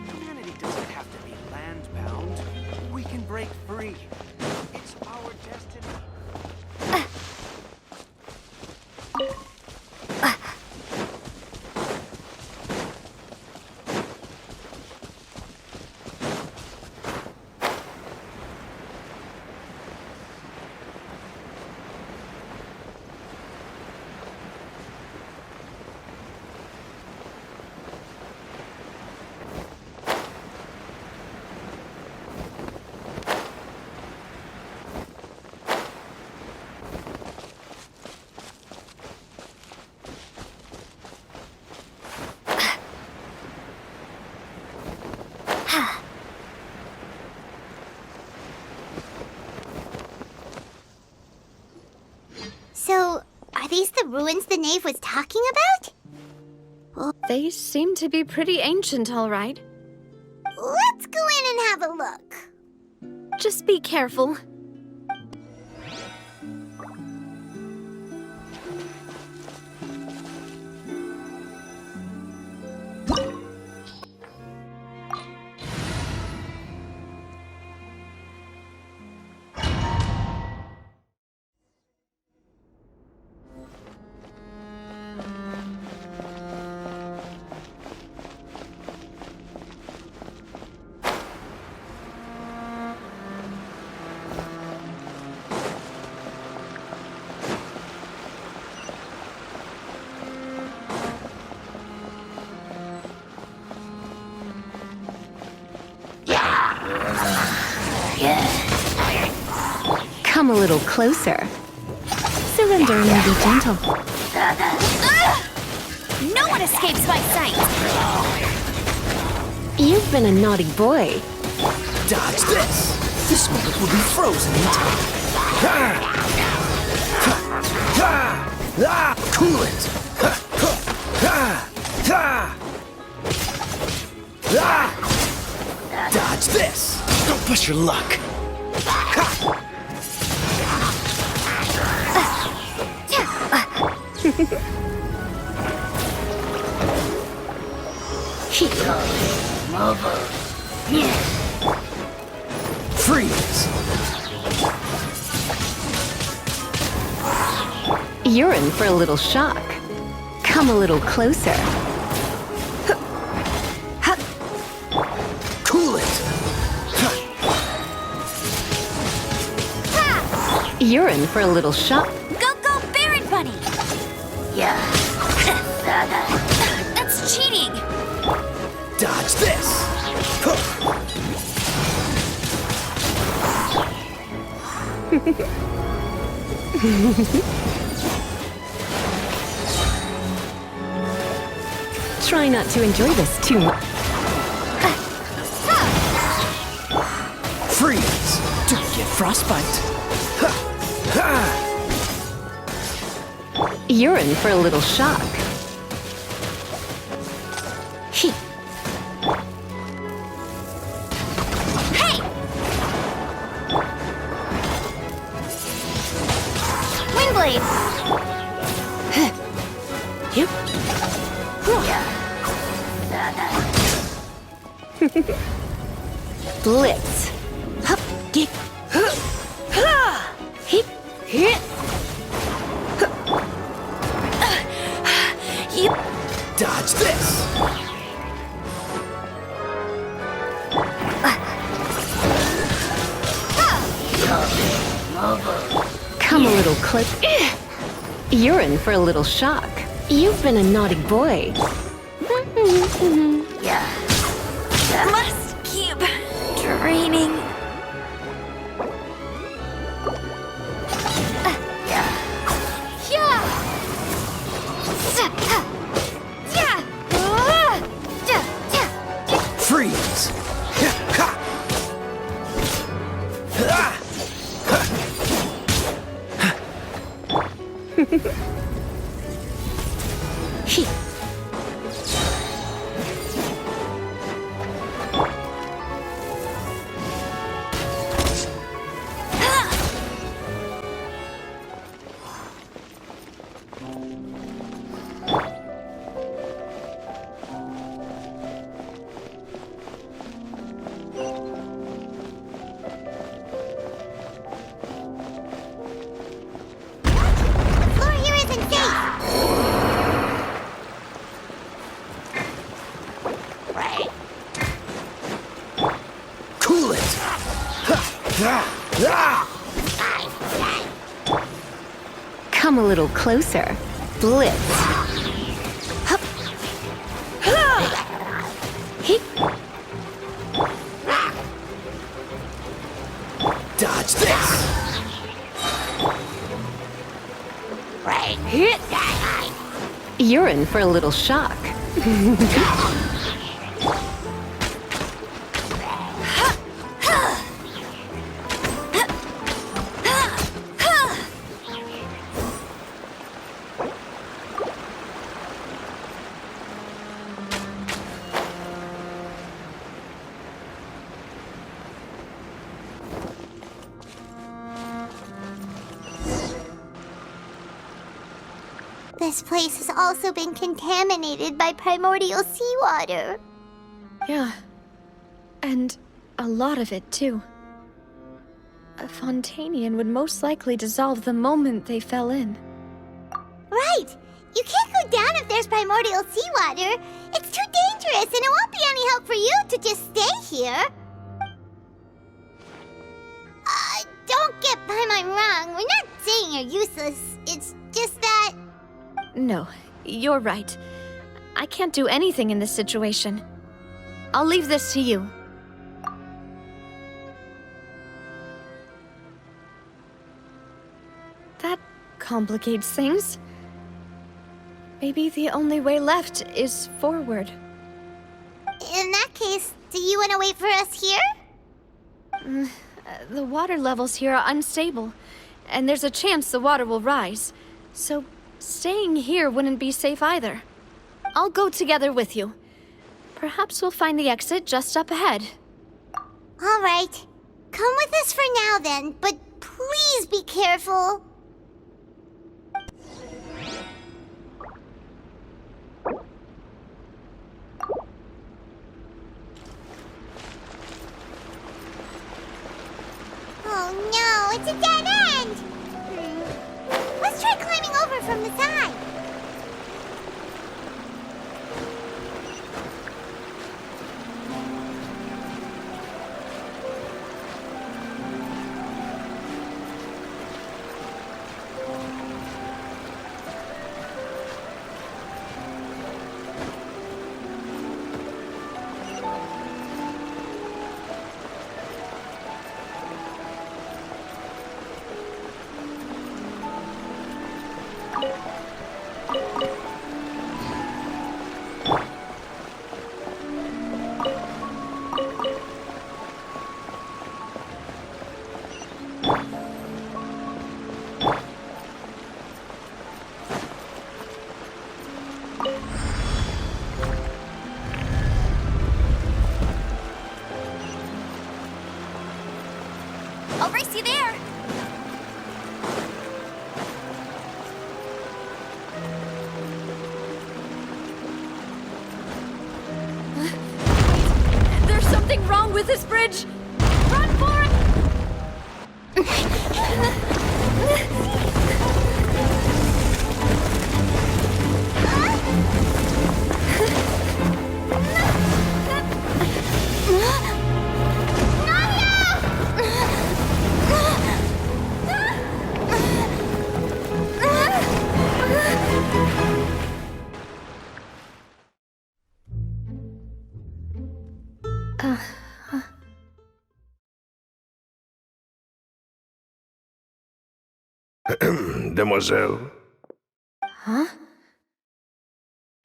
Humanity doesn't have to be land-bound. We can break free. It's our destiny. So, are these the ruins the Knave was talking about? They seem to be pretty ancient, all right. Let's go in and have a look. Just be careful. Come a little closer. Surrender and be gentle. No one escapes my sight! You've been a naughty boy. Dodge this! This moment will be frozen in time. Cool it! Dodge this! Don't push your luck! Freeze! You're in for a little shock. Come a little closer. Cool it! You're in for a little shock. Go, go, Baron Bunny! Yeah. That's cheating! Dodge this! Try not to enjoy this too much. Freeze! Don't get frostbite! You're in for a little shock. Hey! Windblade! Yep. Blitz. Hup, get. Hip, hit. Dodge this! Come a little close. You're in for a little shock. You've been a naughty boy. Must keep draining. Freeze! The floor here isn't safe! Cool it! Come a little closer. Blitz. Hup. Heep. Dodge this! You're in for a little shock. This place has also been contaminated by primordial seawater. Yeah. And a lot of it, too. A Fontainian would most likely dissolve the moment they fell in. Right! You can't go down if there's primordial seawater. It's too dangerous, and it won't be any help for you to just stay here. Don't get Paimon wrong. We're not saying you're useless. It's just that... No, you're right. I can't do anything in this situation. I'll leave this to you. That complicates things. Maybe the only way left is forward. In that case, do you want to wait for us here? The water levels here are unstable, and there's a chance the water will rise. So staying here wouldn't be safe either. I'll go together with you. Perhaps we'll find the exit just up ahead. All right. Come with us for now then, but please be careful. Oh no, it's a dead end! Let's try climbing over from the side. I'll race you there! There's something wrong with this bridge! Run for it! Demoiselle? Huh?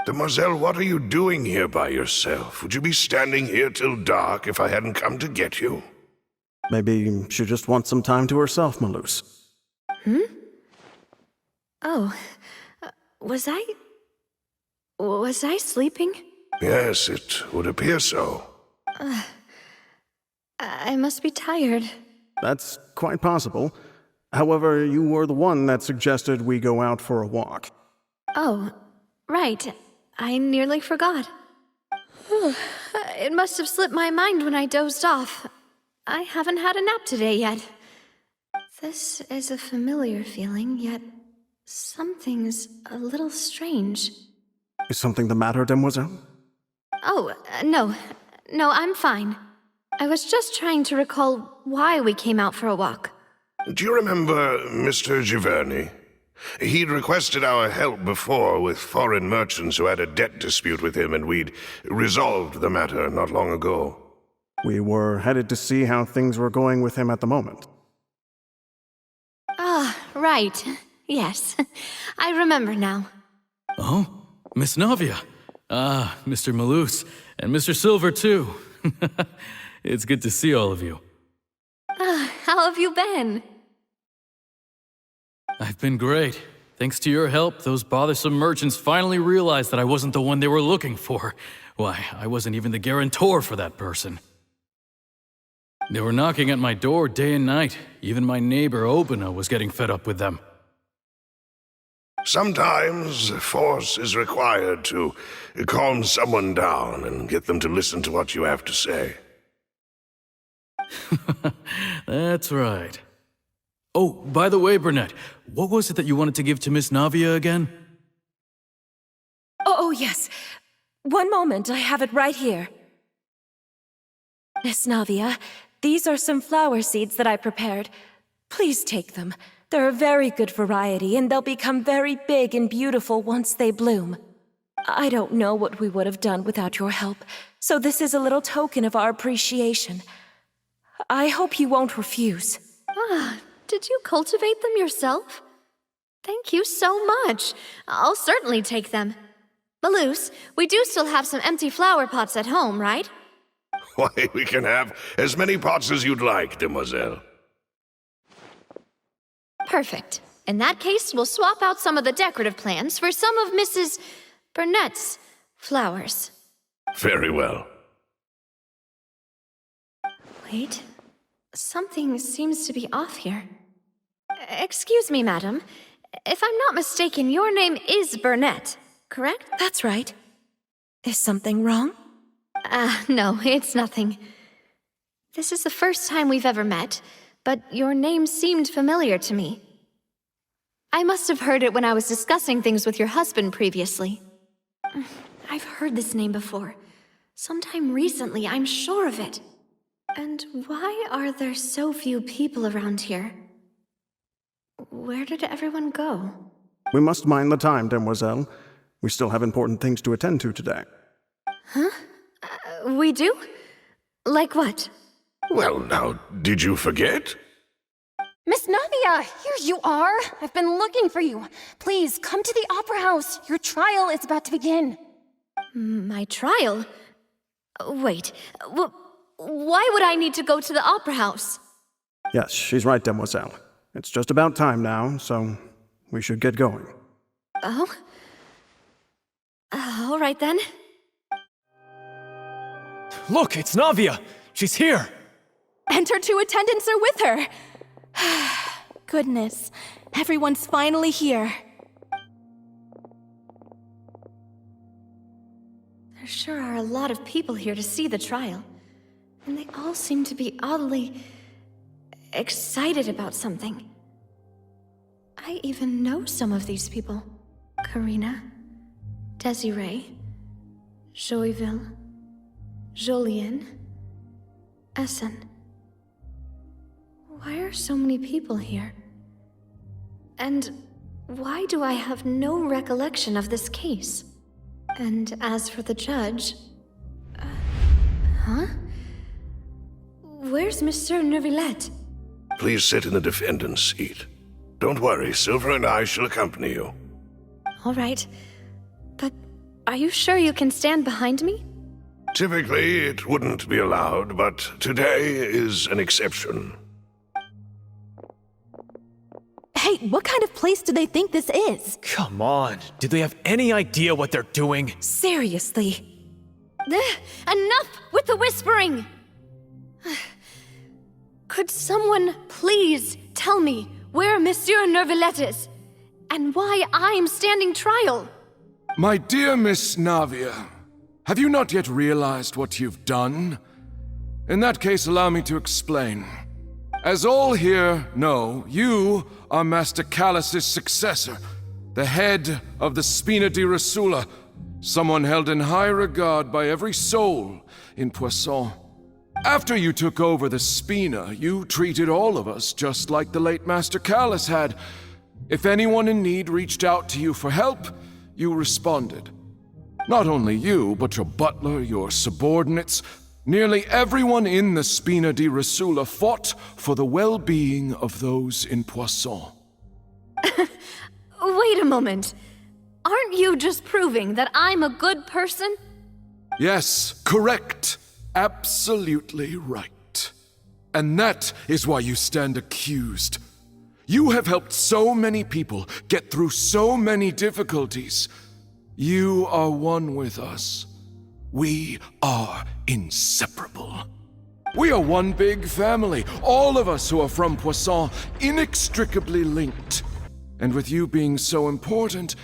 Demoiselle, what are you doing here by yourself? Would you be standing here till dark if I hadn't come to get you? Maybe she just wants some time to herself, Malus. Oh, was I sleeping? Yes, it would appear so. I must be tired. That's quite possible. However, you were the one that suggested we go out for a walk. Oh, right. I nearly forgot. It must have slipped my mind when I dozed off. I haven't had a nap today yet. This is a familiar feeling, yet something's a little strange. Is something the matter, Demoiselle? Oh, no. No, I'm fine. I was just trying to recall why we came out for a walk. Do you remember Mr. Giverny? He'd requested our help before with foreign merchants who had a debt dispute with him, and we'd resolved the matter not long ago. We were headed to see how things were going with him at the moment. Ah, right. Yes. I remember now. Oh, Miss Navia. Ah, Mr. Malus, and Mr. Silver, too. It's good to see all of you. How have you been? I've been great. Thanks to your help, those bothersome merchants finally realized that I wasn't the one they were looking for. Why, I wasn't even the guarantor for that person. They were knocking at my door day and night. Even my neighbor, Obina, was getting fed up with them. Sometimes force is required to calm someone down and get them to listen to what you have to say. That's right. Oh, by the way, Burnett, what was it that you wanted to give to Miss Navia again? Oh, yes. One moment, I have it right here. Miss Navia, these are some flower seeds that I prepared. Please take them. They're a very good variety, and they'll become very big and beautiful once they bloom. I don't know what we would have done without your help, so this is a little token of our appreciation. I hope you won't refuse. Ah, did you cultivate them yourself? Thank you so much. I'll certainly take them. Malus, we do still have some empty flower pots at home, right? Why, we can have as many pots as you'd like, demoiselle. Perfect. In that case, we'll swap out some of the decorative plants for some of Mrs. Burnett's flowers. Very well. Wait. Something seems to be off here. Excuse me, madam. If I'm not mistaken, your name is Burnett, correct? That's right. Is something wrong? No, it's nothing. This is the first time we've ever met, but your name seemed familiar to me. I must have heard it when I was discussing things with your husband previously. I've heard this name before. Sometime recently, I'm sure of it. And why are there so few people around here? Where did everyone go? We must mind the time, Demoiselle. We still have important things to attend to today. Huh? We do? Like what? Well, now, did you forget? Miss Navia, here you are. I've been looking for you. Please, come to the Opera House. Your trial is about to begin. My trial? Wait, why would I need to go to the Opera House? Yes, she's right, Demoiselle. It's just about time now, so we should get going. Oh? All right then. Look, it's Navia! She's here! And her two attendants are with her. Goodness, everyone's finally here. There sure are a lot of people here to see the trial. And they all seem to be oddly excited about something. I even know some of these people. Karina, Desiree, Joyville, Jolien, Essen. Why are so many people here? And why do I have no recollection of this case? And as for the judge... huh? Where's Monsieur Neuvilette? Please sit in the defendant's seat. Don't worry, Silver and I shall accompany you. All right. But are you sure you can stand behind me? Typically, it wouldn't be allowed, but today is an exception. Hey, what kind of place do they think this is? Come on, do they have any idea what they're doing? Seriously. Enough with the whispering! Could someone please tell me where Monsieur Neuvilette is? And why I'm standing trial? My dear Miss Navia, have you not yet realized what you've done? In that case, allow me to explain. As all here know, you are Master Callus's successor, the head of the Spina di Rosula, someone held in high regard by every soul in Poisson. After you took over the Spina, you treated all of us just like the late Master Callus had. If anyone in need reached out to you for help, you responded. Not only you, but your butler, your subordinates, nearly everyone in the Spina di Rosula fought for the well-being of those in Poisson. Wait a moment. Aren't you just proving that I'm a good person? Yes, correct. Absolutely right. And that is why you stand accused. You have helped so many people get through so many difficulties. You are one with us. We are inseparable. We are one big family, all of us who are from Poisson, inextricably linked. And with you being so important,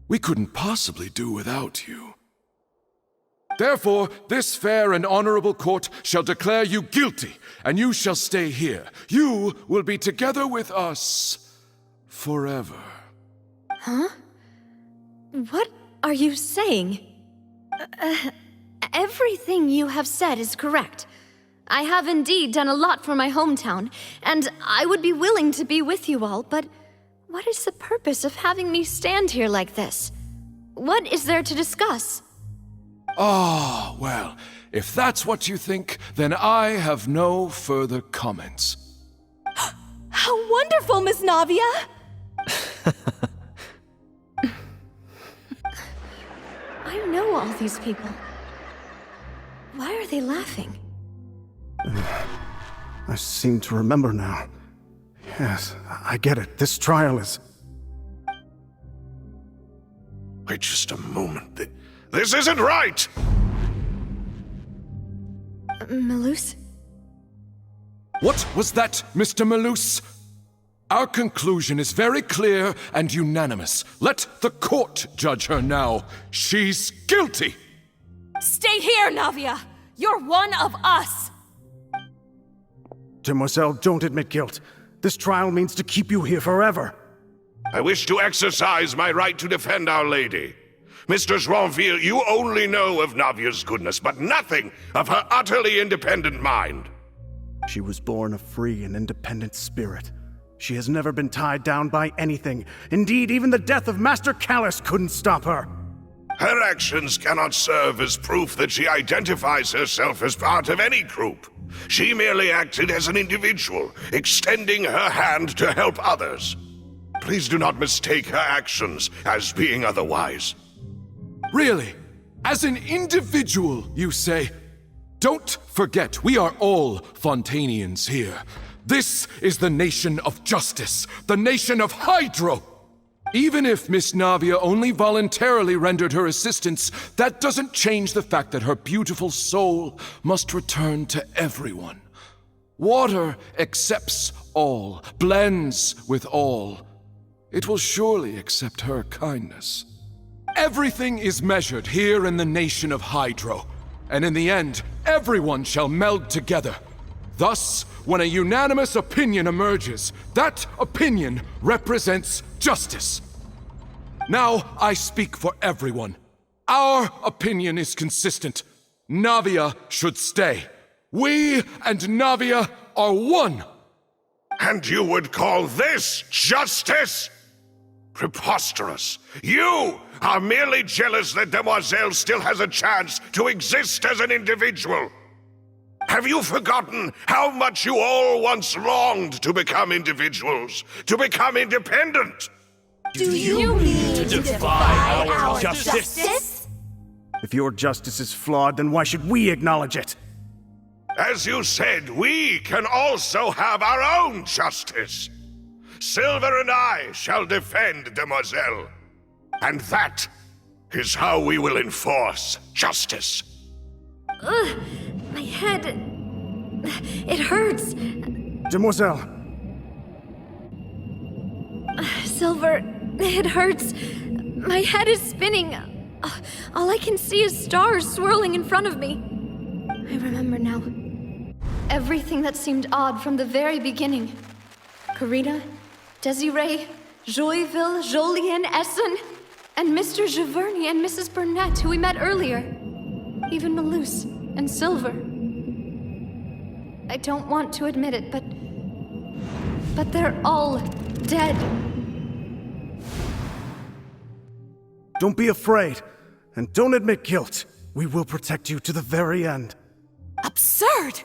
we couldn't possibly do without you. Therefore, this fair and honorable court shall declare you guilty, and you shall stay here. You will be together with us forever. Huh? What are you saying? Everything you have said is correct. I have indeed done a lot for my hometown, and I would be willing to be with you all, but what is the purpose of having me stand here like this? What is there to discuss? Ah, well, if that's what you think, then I have no further comments. How wonderful, Miss Navia! I know all these people. Why are they laughing? I seem to remember now. Yes, I get it. This trial is... Wait just a moment. This isn't right! Malus? What was that, Mr. Malus? Our conclusion is very clear and unanimous. Let the court judge her now. She's guilty! Stay here, Navia! You're one of us! Demoiselle, don't admit guilt. This trial means to keep you here forever. I wish to exercise my right to defend Our Lady. Mr. Joinville, you only know of Navia's goodness, but nothing of her utterly independent mind. She was born a free and independent spirit. She has never been tied down by anything. Indeed, even the death of Master Callus couldn't stop her. Her actions cannot serve as proof that she identifies herself as part of any group. She merely acted as an individual, extending her hand to help others. Please do not mistake her actions as being otherwise. Really? As an individual, you say? Don't forget, we are all Fontainians here. This is the nation of justice, the nation of Hydro. Even if Miss Navia only voluntarily rendered her assistance, that doesn't change the fact that her beautiful soul must return to everyone. Water accepts all, blends with all. It will surely accept her kindness. Everything is measured here in the nation of Hydro, and in the end, everyone shall meld together. Thus, when a unanimous opinion emerges, that opinion represents justice. Now, I speak for everyone. Our opinion is consistent. Navia should stay. We and Navia are one. And you would call this justice? Preposterous. You are merely jealous that Demoiselle still has a chance to exist as an individual. Have you forgotten how much you all once longed to become individuals, to become independent? Do you mean to defy our justice? If your justice is flawed, then why should we acknowledge it? As you said, we can also have our own justice. Silver and I shall defend Demoiselle. And that is how we will enforce justice. Ugh, my head. It hurts. Demoiselle. Silver, it hurts. My head is spinning. All I can see is stars swirling in front of me. I remember now. Everything that seemed odd from the very beginning. Karina, Desiree, Joyville, Jolien, Essen, and Mr. Giverny and Mrs. Burnett, who we met earlier. Even Malus and Silver. I don't want to admit it, but they're all dead. Don't be afraid, and don't admit guilt. We will protect you to the very end. Absurd!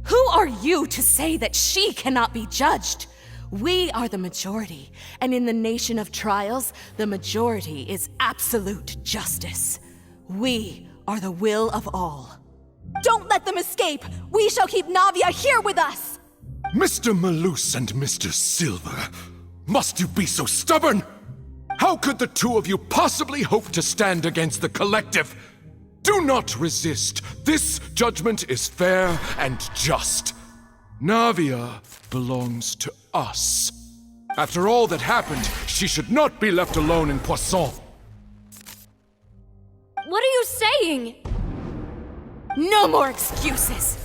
Who are you to say that she cannot be judged? We are the majority, and in the nation of trials, the majority is absolute justice. We are the will of all. Don't let them escape! We shall keep Navia here with us! Mr. Malus and Mr. Silver, must you be so stubborn? How could the two of you possibly hope to stand against the collective? Do not resist. This judgment is fair and just. Navia belongs to us. After all that happened, she should not be left alone in Poisson. What are you saying? No more excuses!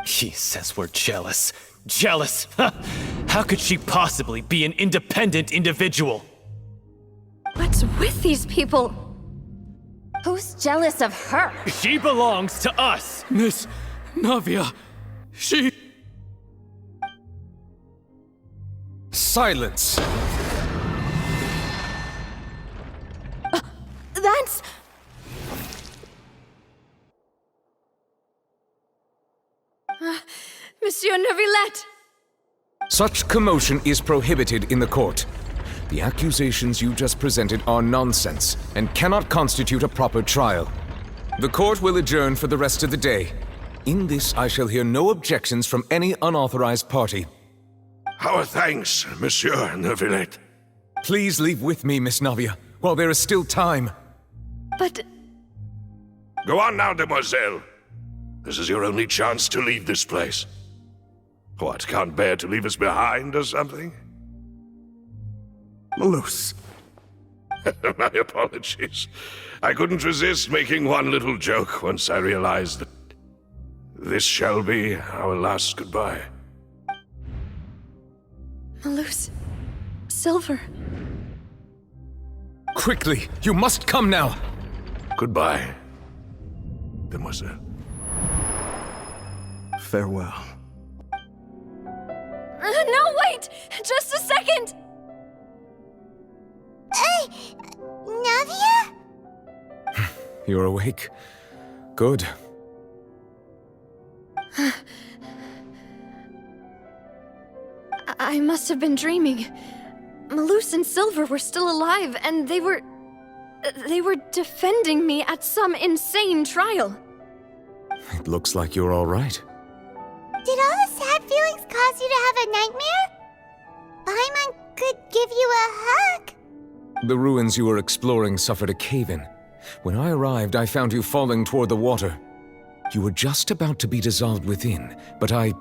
She says we're jealous. Jealous? How could she possibly be an independent individual? What's with these people? Who's jealous of her? She belongs to us! Miss Navia, she... Silence! That's... Monsieur Neuvilette! Such commotion is prohibited in the court. The accusations you just presented are nonsense and cannot constitute a proper trial. The court will adjourn for the rest of the day. In this, I shall hear no objections from any unauthorized party. Our thanks, Monsieur Neuvilette. Please leave with me, Miss Navia, while there is still time. But... Go on now, Demoiselle. This is your only chance to leave this place. What, can't bear to leave us behind or something? Malus. My apologies. I couldn't resist making one little joke once I realized that this shall be our last goodbye. Malus. Silver. Quickly, you must come now! Goodbye, Demoiselle. Farewell. No, wait! Just a second! Hey, Navia? You're awake. Good. I must have been dreaming. Malus and Silver were still alive, and they were defending me at some insane trial. It looks like you're all right. Did all the sad feelings cause you to have a nightmare? Paimon could give you a hug. The ruins you were exploring suffered a cave-in. When I arrived, I found you falling toward the water. You were just about to be dissolved within, but I...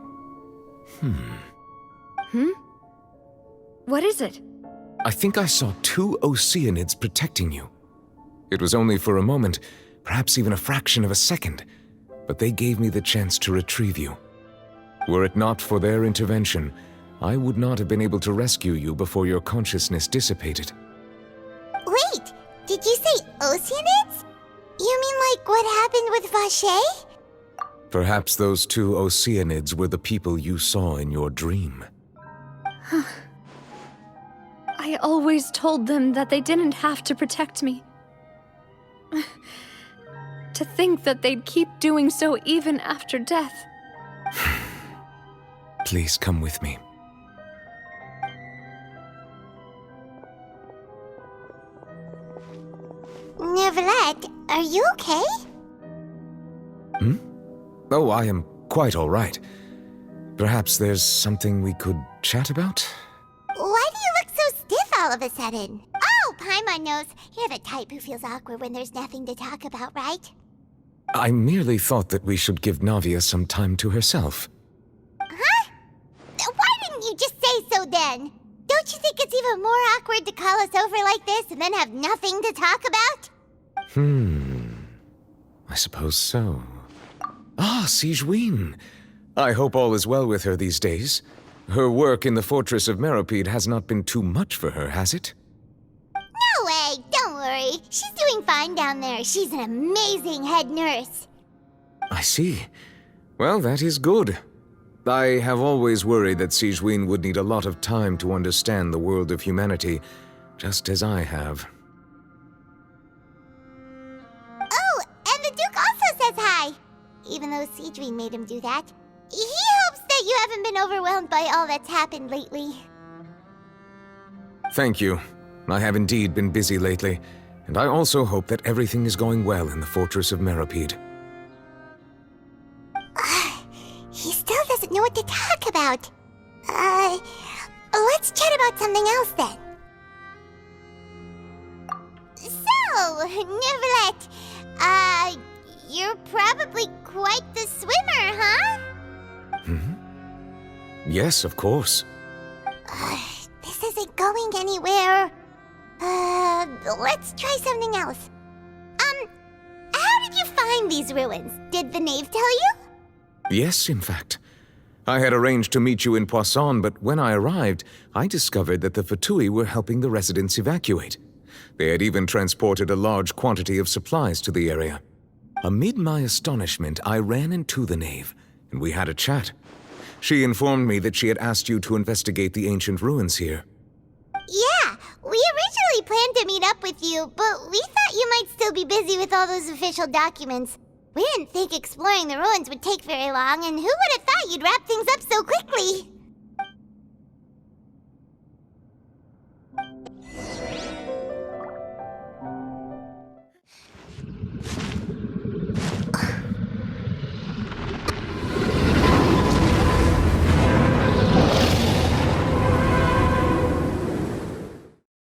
What is it? I think I saw 2 Oceanids protecting you. It was only for a moment, perhaps even a fraction of a second, but they gave me the chance to retrieve you. Were it not for their intervention, I would not have been able to rescue you before your consciousness dissipated. Wait, did you say Oceanids? You mean like what happened with Vache? Perhaps those 2 Oceanids were the people you saw in your dream. I always told them that they didn't have to protect me. To think that they'd keep doing so even after death. Please come with me. Neuvilette, are you okay? Oh, I am quite all right. Perhaps there's something we could chat about? Why all of a sudden? Oh, Paimon knows. You're the type who feels awkward when there's nothing to talk about, right? I merely thought that we should give Navia some time to herself. Huh? Why didn't you just say so then? Don't you think it's even more awkward to call us over like this and then have nothing to talk about? I suppose so. Ah, Sigewinne. I hope all is well with her these days. Her work in the fortress of Meropide has not been too much for her, has it? No way! Don't worry. She's doing fine down there. She's an amazing head nurse. I see. Well, that is good. I have always worried that Sigewinne would need a lot of time to understand the world of humanity, just as I have. Oh, and the Duke also says hi! Even though Sigewinne made him do that. He hopes that you haven't been overwhelmed by all that's happened lately. Thank you. I have indeed been busy lately, and I also hope that everything is going well in the fortress of Meropide. He still doesn't know what to talk about. Let's chat about something else then. So, Neuvilette, you're probably quite the swimmer, huh? Yes, of course. This isn't going anywhere. Let's try something else. How did you find these ruins? Did the Knave tell you? Yes, in fact. I had arranged to meet you in Poisson, but when I arrived, I discovered that the Fatui were helping the residents evacuate. They had even transported a large quantity of supplies to the area. Amid my astonishment, I ran into the Knave, and we had a chat. She informed me that she had asked you to investigate the ancient ruins here. Yeah, we originally planned to meet up with you, but we thought you might still be busy with all those official documents. We didn't think exploring the ruins would take very long, and who would have thought you'd wrap things up so quickly?